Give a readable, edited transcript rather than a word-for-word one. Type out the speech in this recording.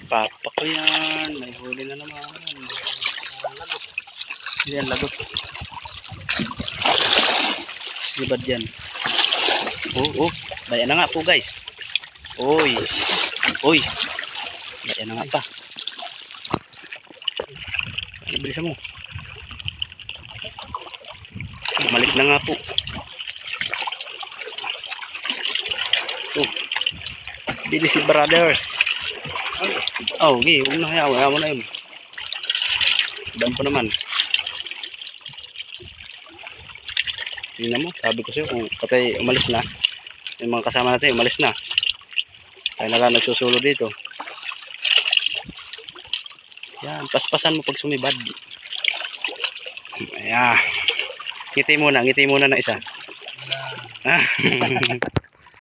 Papa ko yan. May huli na naman. Yan, lagot. Sibad yan. Oh. Daya na nga po guys. Uy. Daya na nga pa. Ano bilisan mo? Malik na nga po. Bilis si brothers. Okay, huwag na kaya. Wala mo na yun. Dami po naman. Tingnan mo, sabi ko sa'yo kung patay umalis na. Yung mga kasama natin umalis na. Kaya na lang nagsusulo dito. Yan, paspasan mo pag sumibad. Ayan. Ngiti muna ng isa.